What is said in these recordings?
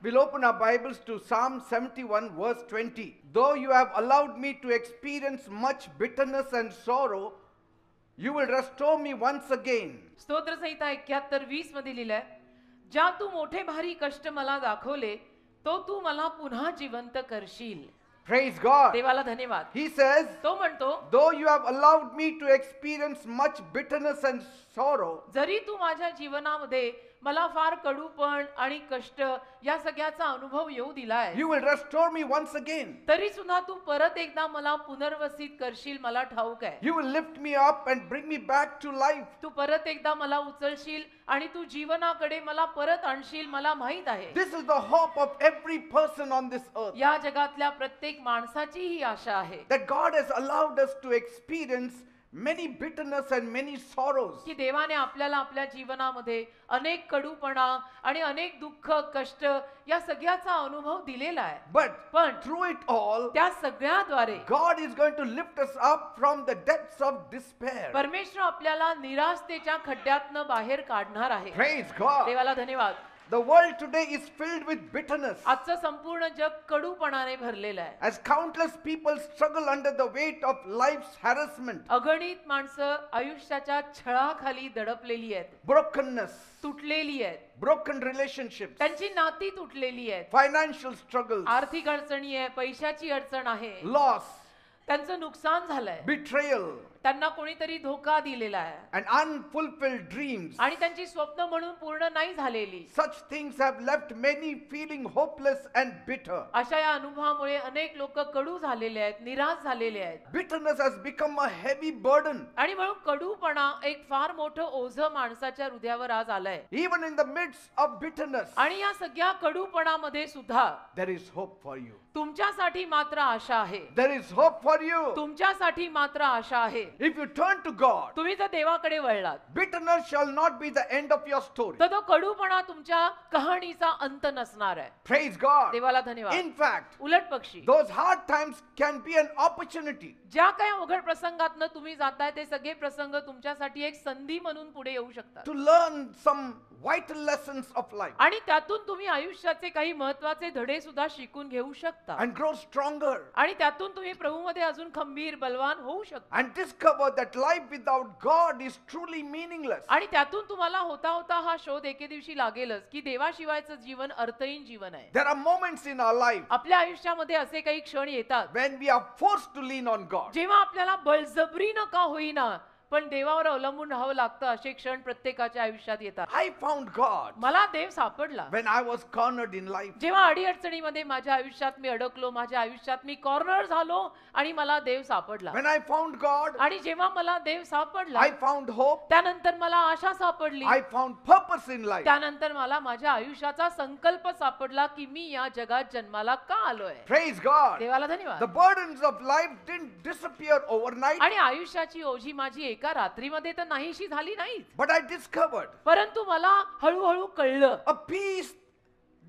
We'll open our Bibles to Psalm 71 verse 20. Though you have allowed me to experience much bitterness and sorrow, you will restore me once again. स्तोत्र संहिता 71:20 मध्ये लिहिलंय, ज्या तू मोठे भारी कष्ट मला दाखवले तो तू मला पुन्हा जिवंत करशील. Praise God. देवाला धन्यवाद. He says, तो म्हणतो, though you have allowed me to experience much bitterness and sorrow, जरी तू माझ्या जीवनामध्ये मला फार कडूपण आणि कष्ट या सगळ्याचा अनुभव येऊ दिलाय, you will restore me once again. तरी सुद्धा तू परत एकदा मला पुनर्वसित करशील. मला ठाऊक आहे You will lift me up and bring me back to life. तू परत एकदा मला उचलशील आणि तू जीवनाकडे मला परत आणशील. मला माहित आहे This is the hope of every person on this earth, या जगातल्या प्रत्येक माणसाची ही आशा आहे that God has allowed us to experience many bitterness and many sorrows. की देवाने आपल्याला आपल्या जीवनामध्ये अनेक कडूपणा आणि अनेक दुःख कष्ट या सगळ्याचा अनुभव दिलेला आहे. But through it all, त्या सगळ्याद्वारे God is going to lift us up from the depths of despair. परमेश्वर आपल्याला निराशतेच्या खड्ड्यातनं बाहेर काढणार आहे. Praise God. देवाला धन्यवाद. The world today is filled with bitterness. आजचं संपूर्ण जग कडूपणाने भरलेलं आहे. As countless people struggle under the weight of life's harassment, अगणित माणसं आयुष्याच्या छळाखाली दडपलेली आहेत, brokenness, तुटलेली आहेत, broken relationships, त्यांची नाती तुटलेली आहेत, financial struggles, आर्थिक अडचणी आहे, पैशाची अडचण आहे, loss, त्यांचं नुकसान झालंय, betrayal, त्यांना कोणीतरी धोका दिलेला आहे and unfulfilled dreams. आणि त्यांची स्वप्न म्हणून पूर्ण नाही झालेली. Such things have left many feeling hopeless and bitter. अशा या अनुभवामुळे अनेक लोक कडू झालेले आहेत, निराश झालेले आहेत. Bitterness has become a heavy burden. आणि म्हणून कडूपणा एक फार मोठं ओझं माणसाच्या हृदयावर आज आलंय. Even in the midst of bitterness, आणि या सगळ्या कडूपणामध्ये सुद्धा there is hope for you. तुमच्यासाठी मात्र आशा आहे. There is hope for you. तुमच्यासाठी मात्र आशा आहे. If you turn to God, तुम्ही जर देवाकडे वळलात, bitterness shall not be the end of your story. तर तो कडूपणा तुमच्या कहाणीचा अंत नसणार आहे. Praise God. देवाला धन्यवाद. In fact, उलट पक्षी those hard times can be an opportunity ज्या काही अवघड प्रसंगातनं तुम्ही जाताय ते सगळे प्रसंग तुमच्यासाठी एक संधी म्हणून पुढे येऊ शकतात. to learn some vital lessons of life आणि त्यातून तुम्ही आयुष्याचे काही महत्त्वाचे धडे सुद्धा शिकून घेऊ शकता. and grow stronger आणि त्यातून तुम्ही प्रभूमध्ये अजून खंबीर बलवान होऊ शकता. and discover that life without God is truly meaningless. आणि त्यातून तुम्हाला होता होता हा शोध एके दिवशी लागेलच की देवाशिवायचं जीवन अर्थहीन जीवन आहे. There are moments in our life आपल्या आयुष्यामध्ये असे काही क्षण येतात when we are forced to lean on God. जेव्हा आपल्याला बळजबरीनं का होईना पण देवावर अवलंबून राहावं लागतं. असे क्षण प्रत्येकाच्या आयुष्यात येतात. I found God मला देव सापडला when I was cornered in life. जेव्हा अडीअडचणीमध्ये माझ्या आयुष्यात मी अडकलो, माझ्या आयुष्यात मी कॉर्नर झालो आणि मला देव सापडला. When I found God, आणि जेव्हा मला देव सापडला I found hope. त्यानंतर मला आशा सापडली. I found purpose in life. त्यानंतर मला माझ्या आयुष्याचा संकल्प सापडला की मी या जगात जन्माला का आलोय. Praise God. देवाला धन्यवाद. The burdens of life didn't disappear overnight, आणि आयुष्याची ओझी माझी एका रात्रीमध्ये तर नाहीशी झाली नाही, but I discovered परंतु मला हळूहळू कळलं a peace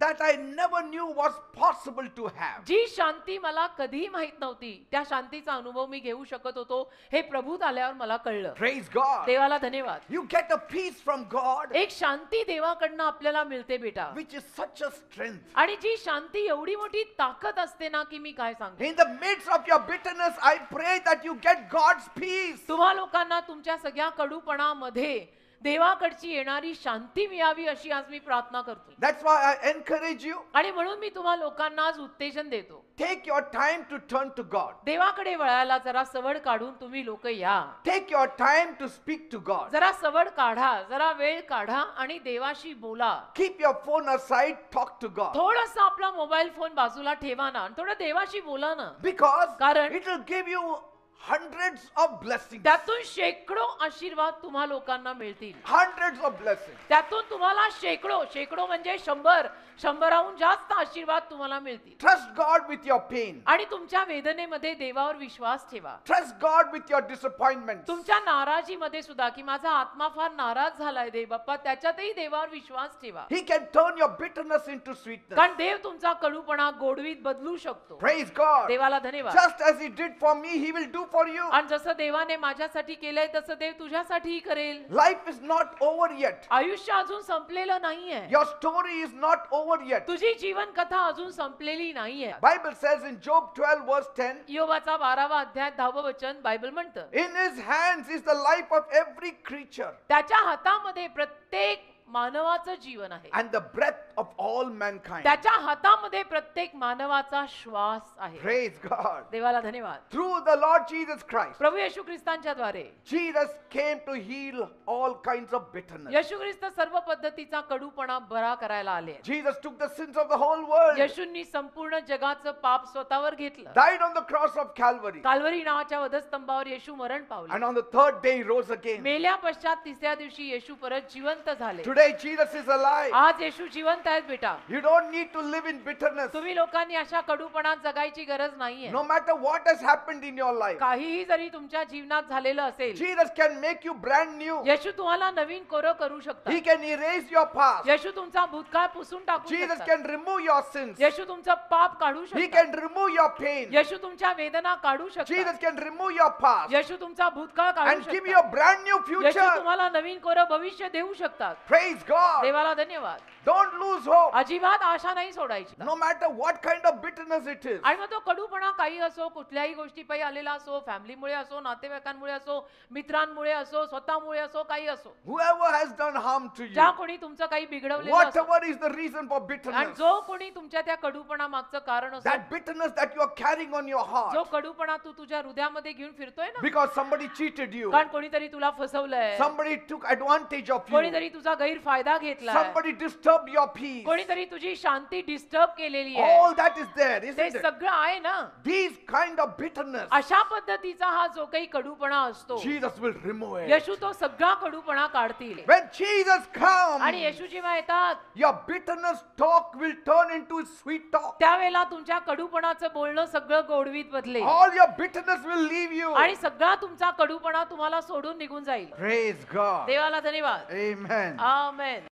that I never knew was possible to have. जी शांती मला कधी माहित नव्हती त्या शांतीचा अनुभव मी घेऊ शकत होतो हे प्रभूत आल्यावर मला कळलं. Praise God. देवाला धन्यवाद. You get a peace from God एक शांती देवाकडनं आपल्याला मिळते बेटा, which is such a strength. आणि जी शांती एवढी मोठी ताकद असते ना की मी काय सांगू. In the midst of your bitterness, I pray that you get God's peace. तुम्हा लोकांना तुमच्या सगळ्या कडूपणामध्ये देवाकडची येणारी शांती मिळावी अशी आज मी प्रार्थना करतो. That's why I encourage you. आणि म्हणून मी तुम्हा लोकांना आज उत्तेजन देतो. Take your time to turn to God. देवाकडे वळायला जरा सवड काढून तुम्ही लोक या. Take your time to speak to God. जरा सवड काढा, जरा वेळ काढा आणि देवाशी बोला. Keep your phone aside, talk to God. थोडंसं आपला मोबाईल फोन बाजूला ठेवा ना आणि थोडं देवाशी बोला ना. Because कारण it will give you hundreds of blessings. त्यातून शेकडो आशीर्वाद तुम्हा लोकांना मिळतील. Hundreds of blessings. त्यातून तुम्हाला शेकडो म्हणजे 100 100हून जास्त आशीर्वाद तुम्हाला मिळतील. Trust God with your pain. आणि तुमच्या वेदनेमध्ये देवावर विश्वास ठेवा. Trust God with your disappointments. तुमच्या नाराजीमध्ये सुद्धा की माझा आत्मा फार नाराज झालाय देव बाप्पा, त्याच्यातही देवावर विश्वास ठेवा. He can turn your bitterness into sweetness. कारण देव तुमचा कडूपणा गोडवीत बदलू शकतो. Praise God. देवाला धन्यवाद. Just as He did for me, He will do for you. आणि जसं देवाने माझ्यासाठी केलंय तसं देव तुझ्यासाठीही करेल. Life is not over yet. आयुष्य अजून संपलेलं नाहीये. Your story is not over yet. तुझी जीवन कथा अजून संपलेली नाहीये. Bible says in Job 12 verse 10, योबाचा 12वा अध्याय 10वं वचन बायबल म्हणतं, in his hands is the life of every creature त्याच्या हातामध्ये प्रत्येक मानवाचं जीवन आहे. and the breath of all mankind. त्याच्या हातामध्ये प्रत्येक मानवाचा श्वास आहे. Praise God. देवाला धन्यवाद. Through the Lord Jesus Christ, प्रभू येशू ख्रिस्तांच्या द्वारे Jesus came to heal all kinds of bitterness. येशू ख्रिस्त सर्व पद्धतीचा कडूपणा बरा करायला आले. Jesus took the sins of the whole world, येशूंनी संपूर्ण जगाचं पाप स्वतःवर घेतलं. died on the cross of Calvary, काल्वरी नावाच्या वधस्तंभावर येशू मरण पावले. and on the third day he rose again. मेल्या पश्चात तिसऱ्या दिवशी येशू परत जिवंत झाले. Today Jesus is alive. आज येशू जिवंत आहेत बेटा. You don't need to live in bitterness. तुम्ही लोकांनी अशा कडूपणात जगायची गरज नाहीये. No matter what has happened in your life, काहीही जरी तुमच्या जीवनात झालेलं असेल, Jesus can make you brand new. येशू तुम्हाला नवीन कोरं करू शकतात. He can erase your past. येशू तुमचा भूतकाळ पुसून टाकू Jesus शकतात. can remove your sins. येशू तुमचं पाप काढू He शकतात. can remove your pain. येशू तुमच्या वेदना काढू Jesus शकतात. can remove your past येशू तुमचा भूतकाळ काढू and give you a शकतात. brand new येशू future. तुम्हाला नवीन कोरं भविष्य देऊ शकतात. Praise God. देवाला धन्यवाद. Don't lose hope. अजिबात आशा नाही सोडायची. No matter what kind of bitterness it is. आणि मग तो कडूपणा काही असो, कुठल्याही गोष्टीपायी आलेला असो, फॅमिलीमुळे असो, नातेवाईकांमुळे असो, मित्रांमुळे असो, स्वतःमुळे असो, काही असो, Whoever has done harm to ज्या you, कोणी तुमचं काही बिघडवलेलं असो, whatever is the reason for आणि bitterness, जो कोणी तुमच्या त्या कडूपणा मागचं कारण असो, that bitterness that you are carrying on your जो heart कडूपणा तू तुझ्या हृदयामध्ये घेऊन फिरतोय ना, because somebody cheated you, कारण कोणीतरी तुला फसवलंय, somebody took advantage of you, कोणीतरी तुझा गैरफायदा घेतला, somebody disturbed your peace. कोणीतरी तुझी शांती डिस्टर्ब केलेली आहे, All that is there, ते isn't it? सगळं आहे ना. These kind of bitterness, अशा पद्धतीचा हा जो काही कडूपणा असतो, Jesus will remove it. येशू तो सगळा कडूपणा काढतील. When Jesus comes, आणि येशू जेव्हा येतात, your bitterness talk will turn into sweet talk. त्यावेळेला तुमच्या कडूपणाचं बोलणं सगळं गोडवीत बदलेल All your bitterness will leave you. आणि सगळा तुमचा कडूपणा तुम्हाला सोडून निघून जाईल. Praise God. देवाला धन्यवाद. Amen. आमेन.